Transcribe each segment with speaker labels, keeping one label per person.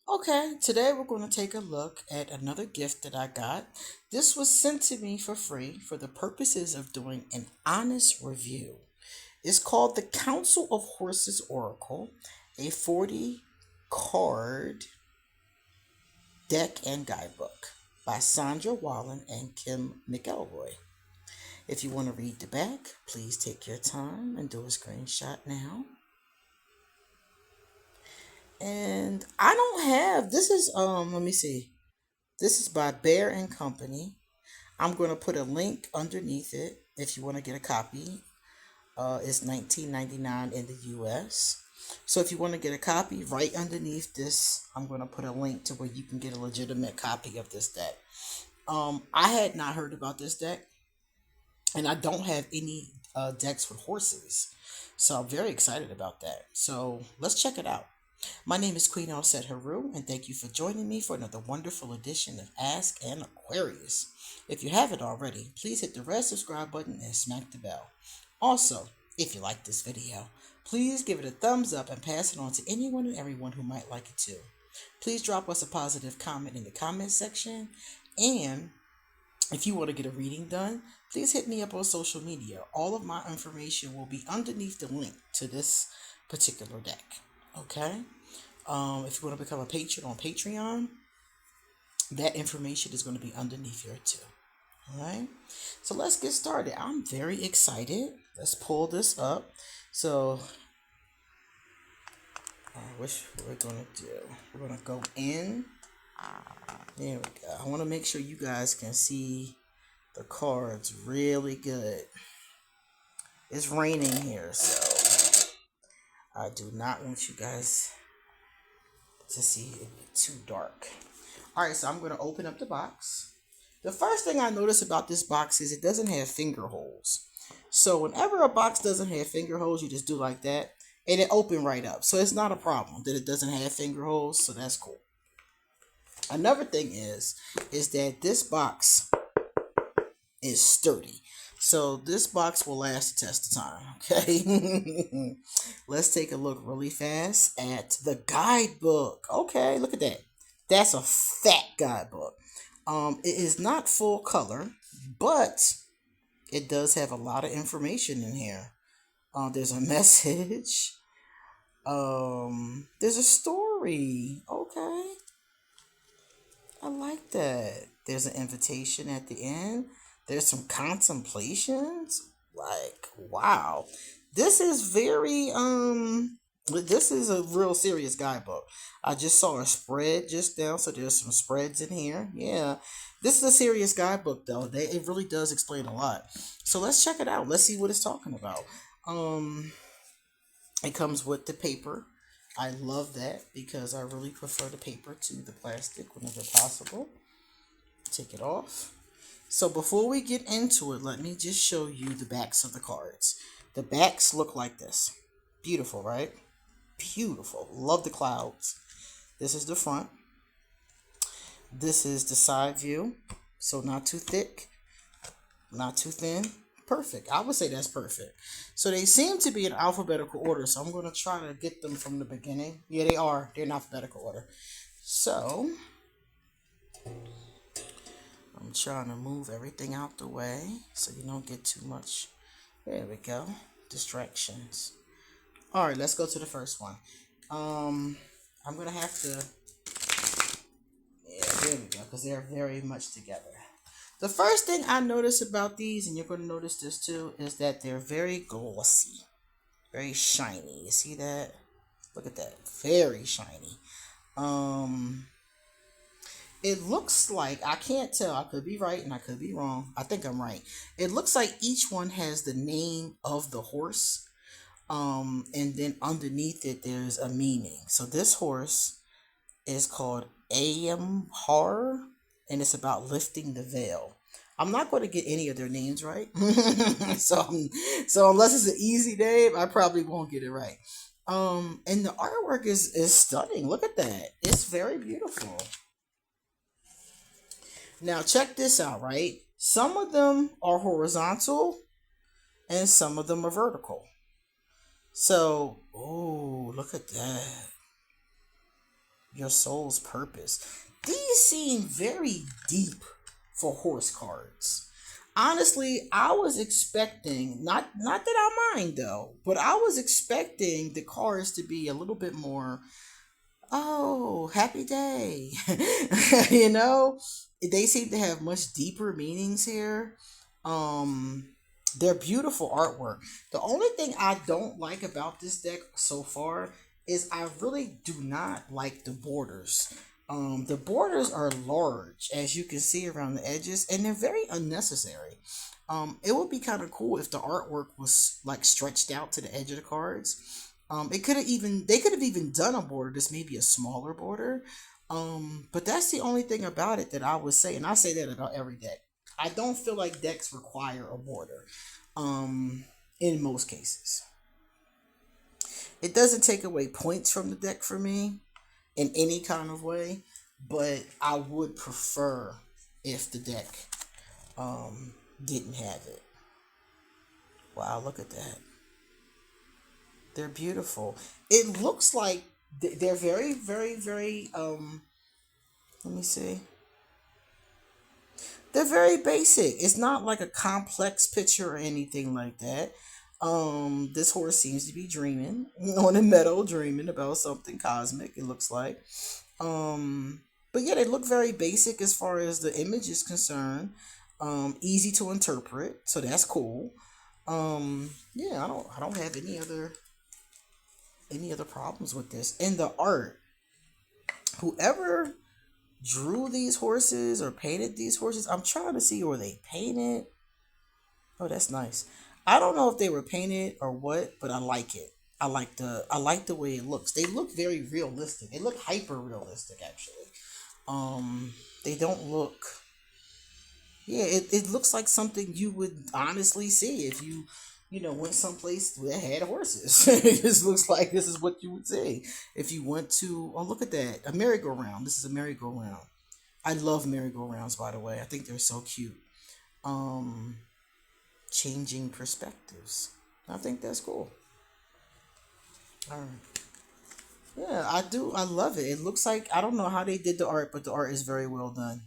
Speaker 1: Okay, today we're going to take a look at another gift that I got. This was sent to me for free for the purposes of doing an honest review. It's called the Council of Horses Oracle, a 40 card deck and guidebook by Sandra Wallen and Kim McElroy. If you want to read the back, please take your time and do a screenshot now. And I don't have this is let me see. This is by Bear and Company. I'm going to put a link underneath it if you want to get a copy. It's $19.99 in the US. So if you want to get a copy, right underneath this, I'm going to put a link to where you can get a legitimate copy of this deck. I had not heard about this deck, and I don't have any decks with horses. So I'm very excited about that. So let's check it out. My name is QueenAusetHeru, and thank you for joining me for another wonderful edition of Ask an Aquarius. If you haven't already, please hit the red subscribe button and smack the bell. Also, if you like this video, please give it a thumbs up and pass it on to anyone and everyone who might like it too. Please drop us a positive comment in the comment section, and if you want to get a reading done, please hit me up on social media. All of my information will be underneath the link to this particular deck. Okay? If you want to become a patron on Patreon, that information is going to be underneath here too. Alright? So let's get started. I'm very excited. Let's pull this up. So, what we're going to do, we're going to go in. There we go. I want to make sure you guys can see the cards really good. It's raining here, so I do not want you guys to see it too dark. Alright, so I'm going to open up the box. The first thing I notice about this box is it doesn't have finger holes. So whenever a box doesn't have finger holes, you just do like that, and it open right up. So it's not a problem that it doesn't have finger holes, so that's cool. Another thing is that this box is sturdy. So this box will last the test of time, okay? Let's take a look really fast at the guidebook. Okay, look at that. That's a fat guidebook. It is not full color, but it does have a lot of information in here. There's a message. There's a story. Okay. I like that. There's an invitation at the end. There's some contemplations. Like, wow. This is very this is a real serious guidebook. I just saw a spread just now, so there's some spreads in here. Yeah. This is a serious guidebook though. It really does explain a lot. So let's check it out. Let's see what it's talking about. It comes with the paper. I love that because I really prefer the paper to the plastic whenever possible. Take it off. So before we get into it, let me just show you the backs of the cards. The backs look like this. Beautiful, right? Beautiful. Love the clouds. This is the front. This is the side view. So not too thick, not too thin. Perfect. I would say that's perfect. So they seem to be in alphabetical order. So I'm going to try to get them from the beginning. Yeah, they are. They're in alphabetical order. So I'm trying to move everything out the way so you don't get too much. There we go. Distractions. All right, let's go to the first one. I'm going to have to. Yeah, there we go. Because they're very much together. The first thing I notice about these, and you're going to notice this too, is that they're very glossy, very shiny. You see that? Look at that. Very shiny. It looks like, I can't tell, I could be right and I could be wrong. I think I'm right. It looks like each one has the name of the horse. And then underneath it, there's a meaning. So this horse is called A.M. Horror, and it's about lifting the veil. I'm not going to get any of their names right. so unless it's an easy name, I probably won't get it right. And the artwork is stunning. Look at that. It's very beautiful. Now check this out, right? Some of them are horizontal and some of them are vertical. So, oh, look at that. your soul's purpose. These seem very deep for horse cards. Honestly, I was expecting not that I mind though, but I was expecting the cards to be a little bit more, oh, happy day. you know, they seem to have much deeper meanings here. Um, they're beautiful artwork. The only thing I don't like about this deck so far is I really do not like the borders. The borders are large, as you can see around the edges, and they're very unnecessary. It would be kind of cool if the artwork was like stretched out to the edge of the cards. They could have even done a border, this maybe a smaller border. But that's the only thing about it that I would say, and I say that about every deck. I don't feel like decks require a border. In most cases. It doesn't take away points from the deck for me in any kind of way, but I would prefer if the deck didn't have it. Wow, look at that. They're beautiful. It looks like they're very, very, very, let me see. They're very basic. It's not like a complex picture or anything like that. This horse seems to be dreaming on a meadow, dreaming about something cosmic, it looks like. But yeah, they look very basic as far as the image is concerned. Easy to interpret, so that's cool. Yeah, I don't have any other problems with this. And the art, whoever drew these horses or painted these horses, I'm trying to see where they painted. Oh, that's nice. I don't know if they were painted or what, but I like it. I like the way it looks. They look very realistic. They look hyper realistic actually. They don't look, yeah, it looks like something you would honestly see if you went someplace that had horses. It just looks like this is what you would see if you went to, oh, look at that, a merry-go-round. This is a merry-go-round. I love merry-go-rounds, by the way. I think they're so cute. Um, Changing perspectives. I think that's cool. All right. Yeah, I do. I love it. It looks like, I don't know how they did the art, but the art is very well done.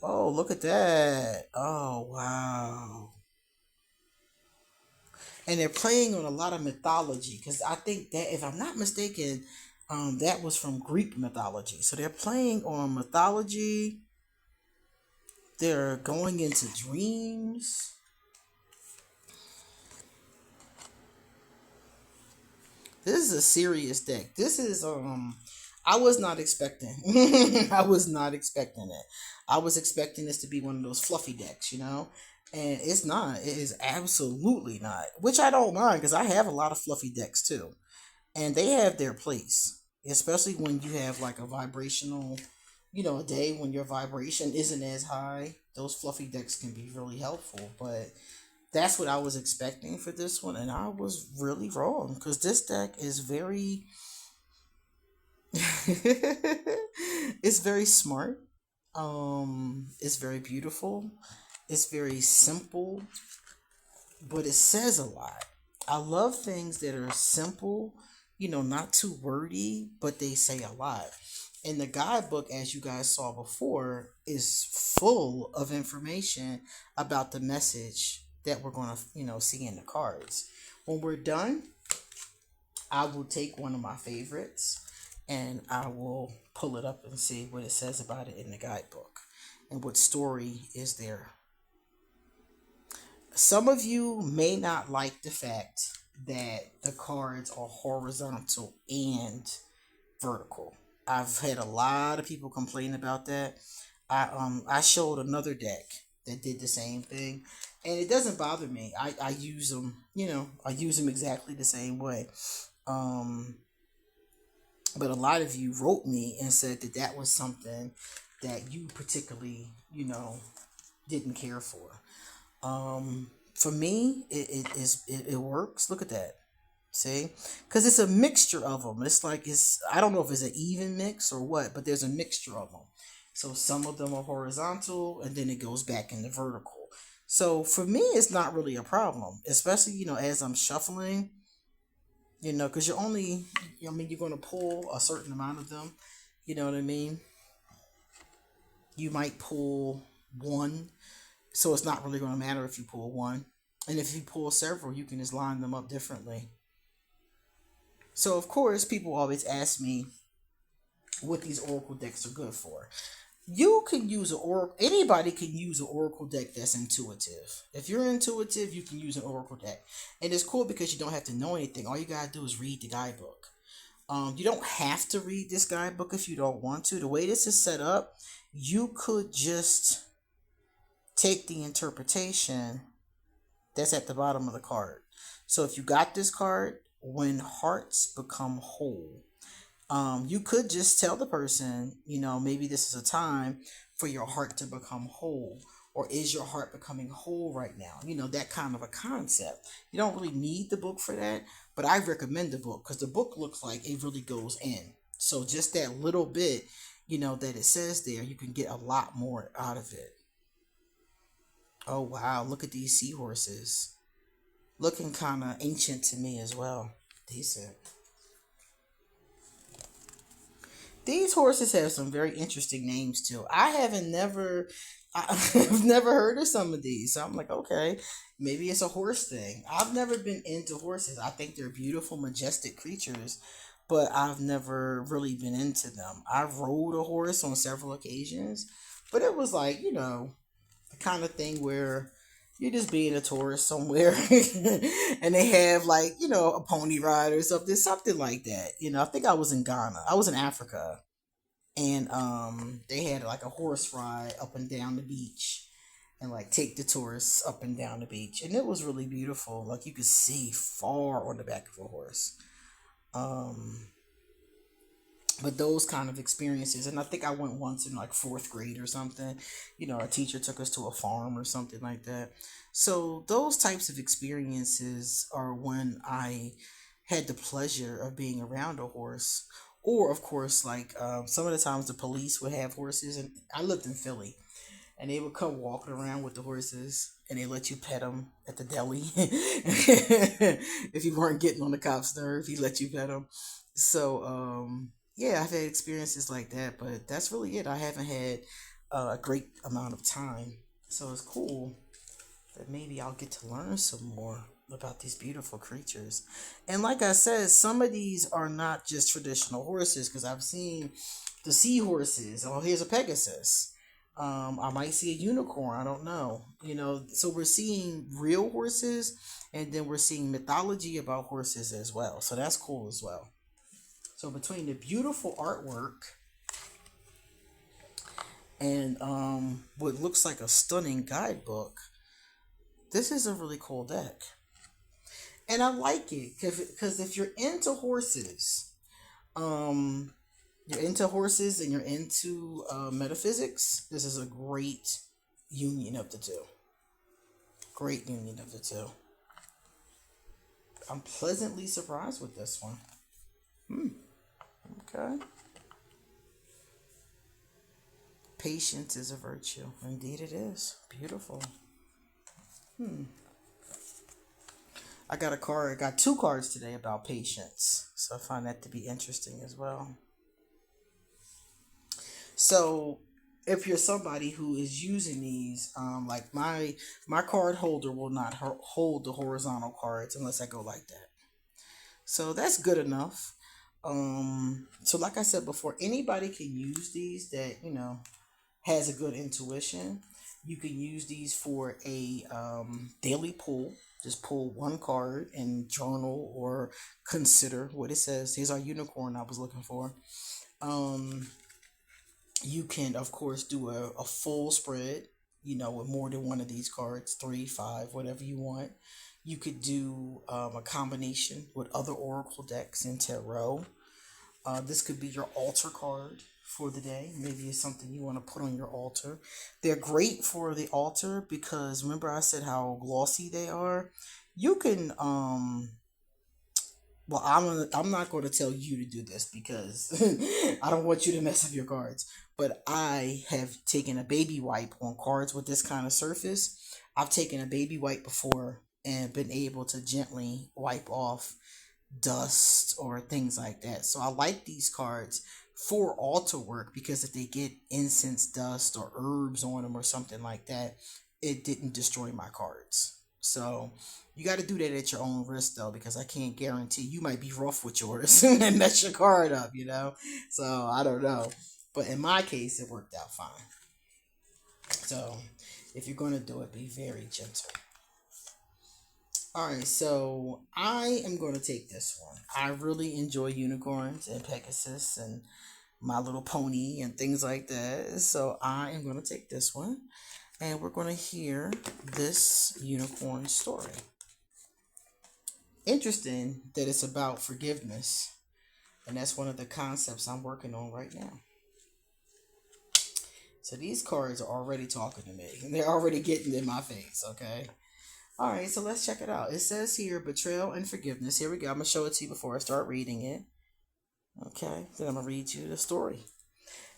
Speaker 1: Oh, look at that. Oh, wow. And they're playing on a lot of mythology because I think that, if I'm not mistaken, that was from Greek mythology. So they're playing on mythology. They're going into dreams. This is a serious deck. This is I was not expecting. I was not expecting it. I was expecting this to be one of those fluffy decks, And it's not. It is absolutely not. Which I don't mind because I have a lot of fluffy decks too. And they have their place. Especially when you have like a vibrational, a day when your vibration isn't as high. Those fluffy decks can be really helpful. But that's what I was expecting for this one, and I was really wrong because this deck is very it's very smart. It's very beautiful. It's very simple, but it says a lot. I love things that are simple, not too wordy, but they say a lot. And the guidebook, as you guys saw before, is full of information about the message that we're going to, see in the cards. When we're done, I will take one of my favorites and I will pull it up and see what it says about it in the guidebook and what story is there. Some of you may not like the fact that the cards are horizontal and vertical. I've had a lot of people complain about that. I showed another deck that did the same thing, and it doesn't bother me. I use them, I use them exactly the same way. But a lot of you wrote me and said that that was something that you particularly, didn't care for. For me, it works. Look at that. See, because it's a mixture of them. It's like I don't know if it's an even mix or what, but there's a mixture of them. So some of them are horizontal, and then it goes back into vertical. So for me, it's not really a problem, especially as I'm shuffling. Because you're only, you're going to pull a certain amount of them. You know what I mean? You might pull one, so it's not really going to matter if you pull one. And if you pull several, you can just line them up differently. So, of course, people always ask me what these oracle decks are good for. You can use an oracle. Anybody can use an oracle deck that's intuitive. If you're intuitive, you can use an oracle deck, and it's cool because you don't have to know anything. All you gotta do is read the guidebook. You don't have to read this guidebook if you don't want to. The way this is set up, you could just take the interpretation that's at the bottom of the card. So if you got this card, when hearts become whole, you could just tell the person, maybe this is a time for your heart to become whole. Or is your heart becoming whole right now? That kind of a concept. You don't really need the book for that, but I recommend the book because the book looks like it really goes in. So just that little bit, that it says there, you can get a lot more out of it. Oh, wow. Look at these seahorses. Looking kind of ancient to me as well. Decent. These horses have some very interesting names too. I've never heard of some of these. So I'm like, okay, maybe it's a horse thing. I've never been into horses. I think they're beautiful, majestic creatures, but I've never really been into them. I rode a horse on several occasions, but it was like, the kind of thing where you're just being a tourist somewhere and they have like, a pony ride or something like that. I think I was in Ghana. I was in Africa, and they had like a horse ride up and down the beach and like take the tourists up and down the beach. And it was really beautiful. Like you could see far on the back of a horse. Um but those kind of experiences, and I think I went once in like fourth grade or something. Our teacher took us to a farm or something like that. So those types of experiences are when I had the pleasure of being around a horse. Or of course, like some of the times the police would have horses, and I lived in Philly, and they would come walking around with the horses, and they let you pet them at the deli. If you weren't getting on the cop's nerve, he let you pet them. So yeah, I've had experiences like that, but that's really it. I haven't had a great amount of time, so it's cool that maybe I'll get to learn some more about these beautiful creatures. And like I said, some of these are not just traditional horses because I've seen the seahorses. Oh, here's a Pegasus. I might see a unicorn. I don't know. So we're seeing real horses, and then we're seeing mythology about horses as well. So that's cool as well. So between the beautiful artwork and what looks like a stunning guidebook, this is a really cool deck. And I like it because if you're into horses, um, you're into horses and you're into metaphysics, this is a great union of the two. Great union of the two. I'm pleasantly surprised with this one. Okay. Patience is a virtue. Indeed it is. Beautiful. I got two cards today about patience. So I find that to be interesting as well. So if you're somebody who is using these, like my card holder will not hold the horizontal cards unless I go like that. So that's good enough. So like I said before, anybody can use these that, has a good intuition. You can use these for a daily pull. Just pull one card and journal or consider what it says. Here's our unicorn I was looking for. Um, you can, of course, do a full spread, with more than one of these cards, three, five, whatever you want. You could do a combination with other oracle decks and tarot. This could be your altar card for the day. Maybe it's something you want to put on your altar. They're great for the altar because remember I said how glossy they are. You can well, I'm not going to tell you to do this because I don't want you to mess up your cards. But I have taken a baby wipe on cards with this kind of surface. I've taken a baby wipe before and been able to gently wipe off dust or things like that. So I like these cards for altar work because if they get incense dust or herbs on them or something like that, it didn't destroy my cards. So you got to do that at your own risk though, because I can't guarantee you might be rough with yours and mess your card up, you know? So I don't know. But in my case, it worked out fine. So if you're going to do it, be very gentle. All right, so I am going to take this one. I really enjoy unicorns and Pegasus and My Little Pony and things like that. So I am going to take this one and we're going to hear this unicorn story. Interesting that it's about forgiveness, and that's one of the concepts I'm working on right now. So these cards are already talking to me. They're already getting in my face, okay? All right, so let's check it out. It says here, betrayal and forgiveness. Here we go. I'm going to show it to you before I start reading it. Okay, then I'm going to read you the story.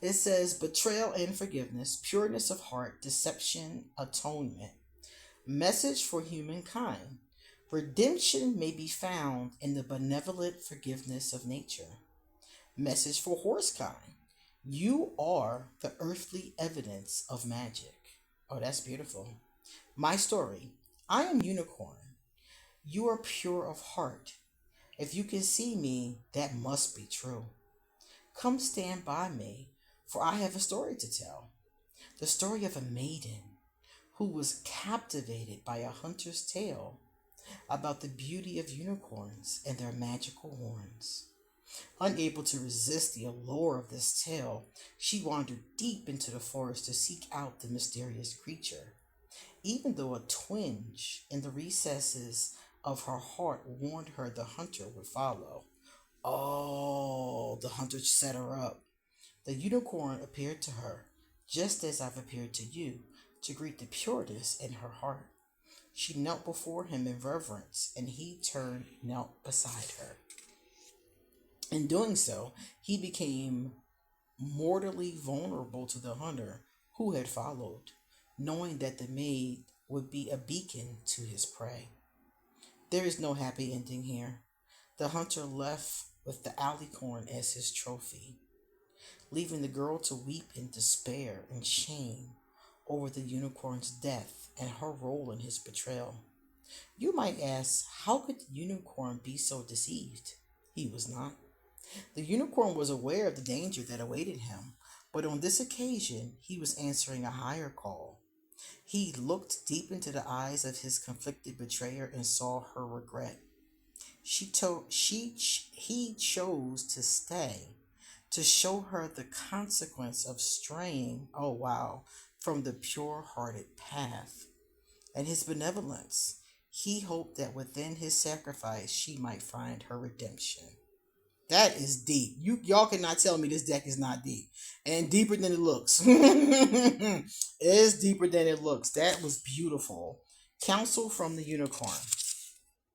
Speaker 1: It says, betrayal and forgiveness, pureness of heart, deception, atonement. Message for humankind. Redemption may be found in the benevolent forgiveness of nature. Message for horsekind. You are the earthly evidence of magic. Oh, that's beautiful. My story. I am unicorn. You are pure of heart. If you can see me, that must be true. Come stand by me, for I have a story to tell. The story of a maiden who was captivated by a hunter's tale about the beauty of unicorns and their magical horns. Unable to resist the allure of this tale, she wandered deep into the forest to seek out the mysterious creature. Even though a twinge in the recesses of her heart warned her the hunter would follow. Oh, the hunter set her up. The unicorn appeared to her, just as I've appeared to you, to greet the pureness in her heart. She knelt before him in reverence, and he turned, knelt beside her. In doing so, he became mortally vulnerable to the hunter who had followed, knowing that the maid would be a beacon to his prey. There is no happy ending here. The hunter left with the alicorn as his trophy, leaving the girl to weep in despair and shame over the unicorn's death and her role in his betrayal. You might ask, how could the unicorn be so deceived? He was not. The unicorn was aware of the danger that awaited him, but on this occasion he was answering a higher call. He looked deep into the eyes of his conflicted betrayer and saw her regret. He chose to stay, to show her the consequence of straying, oh wow, from the pure-hearted path. And his benevolence, he hoped that within his sacrifice she might find her redemption. That is deep. Y'all cannot tell me this deck is not deep. And deeper than it looks. It is deeper than it looks. That was beautiful. Counsel from the Unicorn.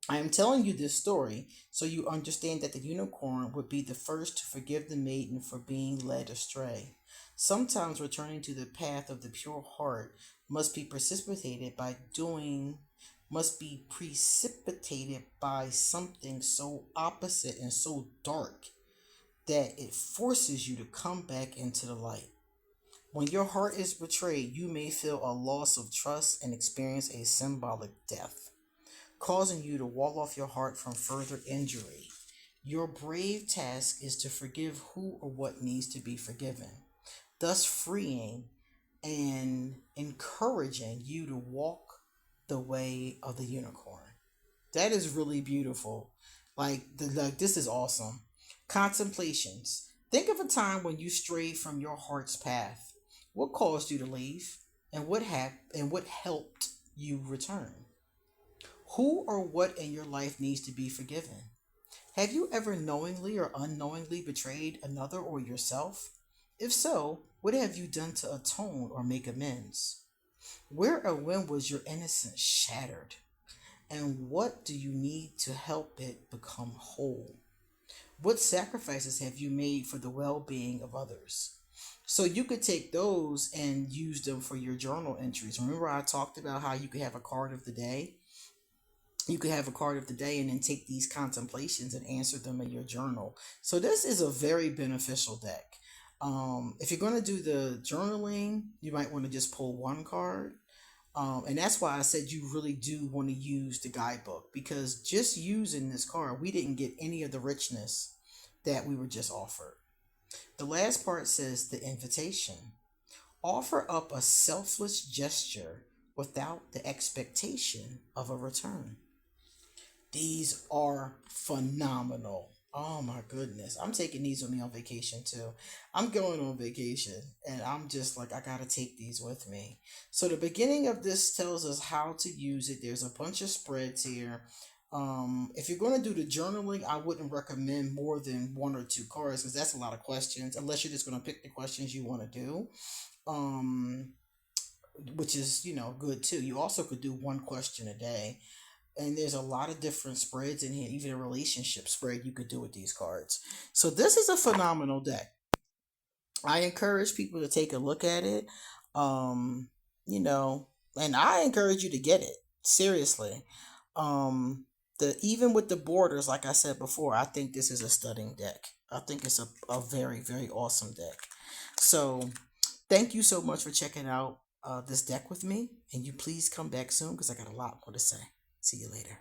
Speaker 1: I am telling you this story so you understand that the unicorn would be the first to forgive the maiden for being led astray. Sometimes returning to the path of the pure heart must be precipitated by doing must be precipitated by something so opposite and so dark that it forces you to come back into the light. When your heart is betrayed, you may feel a loss of trust and experience a symbolic death, causing you to wall off your heart from further injury. Your brave task is to forgive who or what needs to be forgiven, thus freeing and encouraging you to walk the way of the unicorn. That is really beautiful. This is awesome. Contemplations. Think of a time when you strayed from your heart's path. What caused you to leave, and what helped you return? Who or what in your life needs to be forgiven? Have you ever knowingly or unknowingly betrayed another or yourself? If so, what have you done to atone or make amends? Where or when was your innocence shattered? And what do you need to help it become whole? What sacrifices have you made for the well-being of others? So you could take those and use them for your journal entries. Remember I talked about how you could have a card of the day? You could have a card of the day and then take these contemplations and answer them in your journal. So this is a very beneficial deck. If you're going to do the journaling, you might want to just pull one card. And that's why I said you really do want to use the guidebook, because just using this card, we didn't get any of the richness that we were just offered. The last part says the invitation. Offer up a selfless gesture without the expectation of a return. These are phenomenal. Oh my goodness. I'm taking these with me on vacation too. I'm going on vacation and I'm just like, I gotta take these with me. So the beginning of this tells us how to use it. There's a bunch of spreads here. If you're going to do the journaling, I wouldn't recommend more than one or two cards because that's a lot of questions, unless you're just going to pick the questions you want to do. Um, which is, good too. You also could do one question a day, and there's a lot of different spreads in here, even a relationship spread you could do with these cards. So this is a phenomenal deck. I encourage people to take a look at it. um you know and I encourage you to get it, seriously. The Even with the borders, like I said before, I think this is a stunning deck. I think it's a very, very awesome deck. So thank you so much for checking out this deck with me, and you please come back soon because I got a lot more to say. See you later.